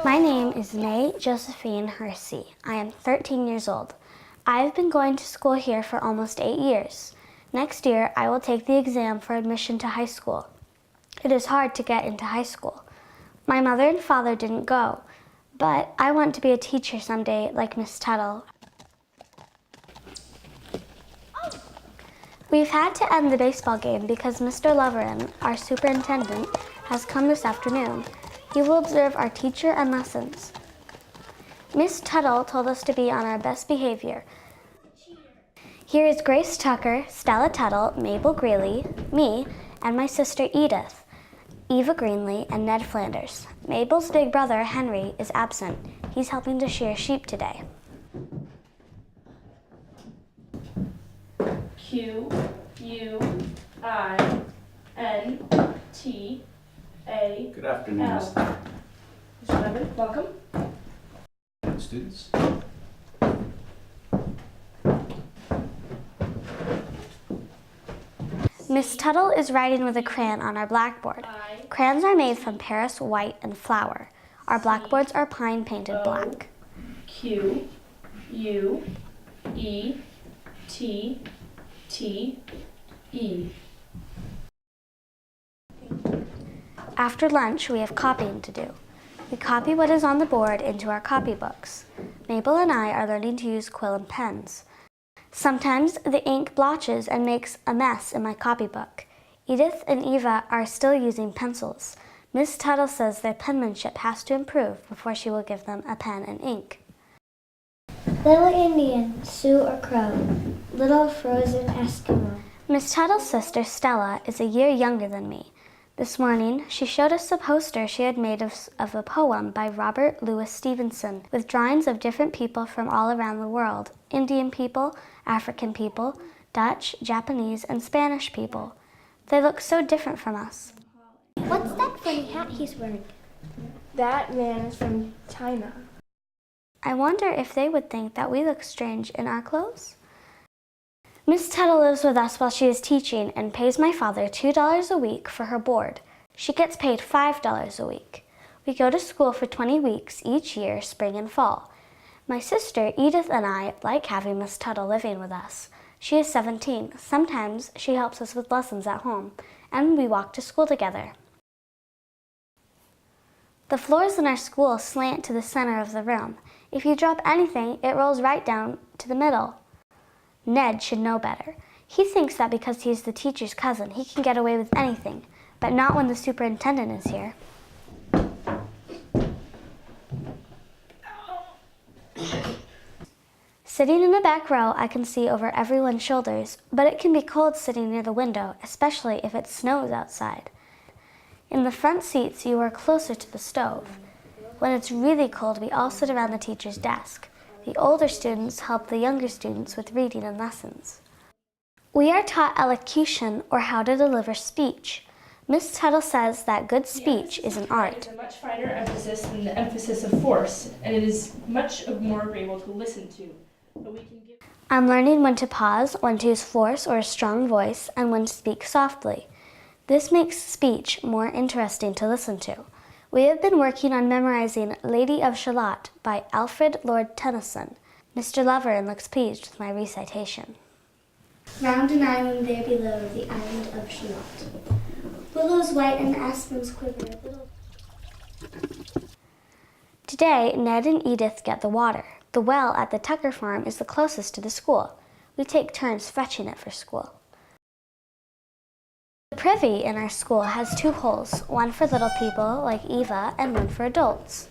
My name is May Josephine Hersey. I am 13 years old. I've been going to school here for almost 8 years. Next year, I will take the exam for admission to high school. It is hard to get into high school. My mother and father didn't go, but I want to be a teacher someday like Miss Tuttle. We've had to end the baseball game because Mr. Loverin, our superintendent, has come this afternoon. He will observe our teacher and lessons. Miss Tuttle told us to be on our best behavior. Here is Grace Tucker, Stella Tuttle, Mabel Greeley, me, and my sister Edith, Eva Greenlee, and Ned Flanders. Mabel's big brother, Henry, is absent. He's helping to shear sheep today. Q-U-I-N-T-A. Good afternoon, Mr. Mr. Levin, welcome. Students. Miss Tuttle is writing with a crayon on our blackboard. Crayons are made from Paris white and flour. Our blackboards are pine painted black. Q-U-E-T-T-E. After lunch, we have copying to do. We copy what is on the board into our copybooks. Mabel and I are learning to use quill and pens. Sometimes the ink blotches and makes a mess in my copybook. Edith and Eva are still using pencils. Miss Tuttle says their penmanship has to improve before she will give them a pen and ink. Little Indian, Sioux or Crow, little frozen Eskimo. Miss Tuttle's sister Stella is a year younger than me. This morning, she showed us a poster she had made of a poem by Robert Louis Stevenson with drawings of different people from all around the world: Indian people, African people, Dutch, Japanese, and Spanish people. They look so different from us. What's that funny hat he's wearing? That man is from China. I wonder if they would think that we look strange in our clothes. Miss Tuttle lives with us while she is teaching and pays my father $2 a week for her board. She gets paid $5 a week. We go to school for 20 weeks each year, spring and fall. My sister Edith and I like having Miss Tuttle living with us. She is 17. Sometimes she helps us with lessons at home, and we walk to school together. The floors in our school slant to the center of the room. If you drop anything, it rolls right down to the middle. Ned should know better. He thinks that because he's the teacher's cousin, he can get away with anything, but not when the superintendent is here. Sitting in the back row, I can see over everyone's shoulders, but it can be cold sitting near the window, especially if it snows outside. In the front seats, you are closer to the stove. When it's really cold, we all sit around the teacher's desk. The older students help the younger students with reading and lessons. We are taught elocution, or how to deliver speech. Miss Tuttle says that good speech is an art. It's a much finer emphasis than the emphasis of force, and it is much more agreeable to listen to. But we can give... I'm learning when to pause, when to use force or a strong voice, and when to speak softly. This makes speech more interesting to listen to. We have been working on memorizing Lady of Shalott by Alfred Lord Tennyson. Mr. Loverin looks pleased with my recitation. Round an island there below, the island of Shalott. Willows white and aspens quiver. Today, Ned and Edith get the water. The well at the Tucker farm is the closest to the school. We take turns fetching it for school. The privy in our school has 2 holes, one for little people like Eva and one for adults.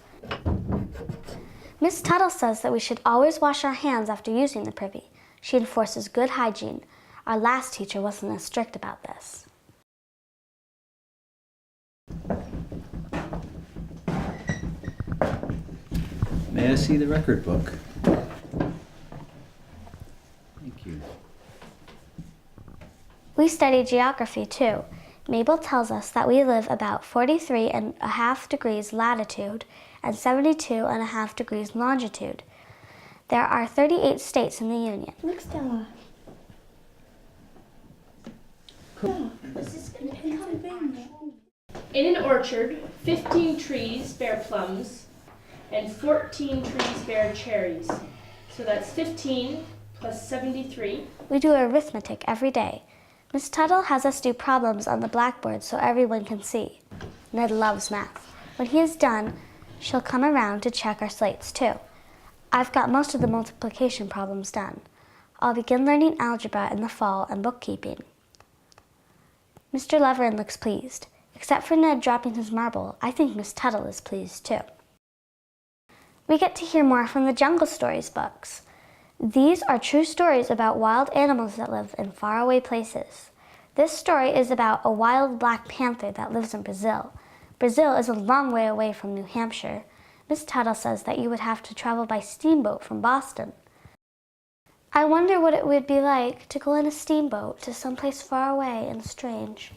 Miss Tuttle says that we should always wash our hands after using the privy. She enforces good hygiene. Our last teacher wasn't as strict about this. May I see the record book? Thank you. We study geography too. Mabel tells us that we live about 43.5 degrees latitude and 72.5 degrees longitude. There are 38 states in the Union. Look, Stella. In an orchard, 15 trees bear plums. and 14 trees bear cherries. So that's 15 plus 73. We do arithmetic every day. Miss Tuttle has us do problems on the blackboard so everyone can see. Ned loves math. When he is done, she'll come around to check our slates too. I've got most of the multiplication problems done. I'll begin learning algebra in the fall and bookkeeping. Mr. Leverin looks pleased. Except for Ned dropping his marble, I think Miss Tuttle is pleased too. We get to hear more from the Jungle Stories books. These are true stories about wild animals that live in faraway places. This story is about a wild black panther that lives in Brazil. Brazil is a long way away from New Hampshire. Miss Tuttle says that you would have to travel by steamboat from Boston. I wonder what it would be like to go in a steamboat to someplace far away and strange.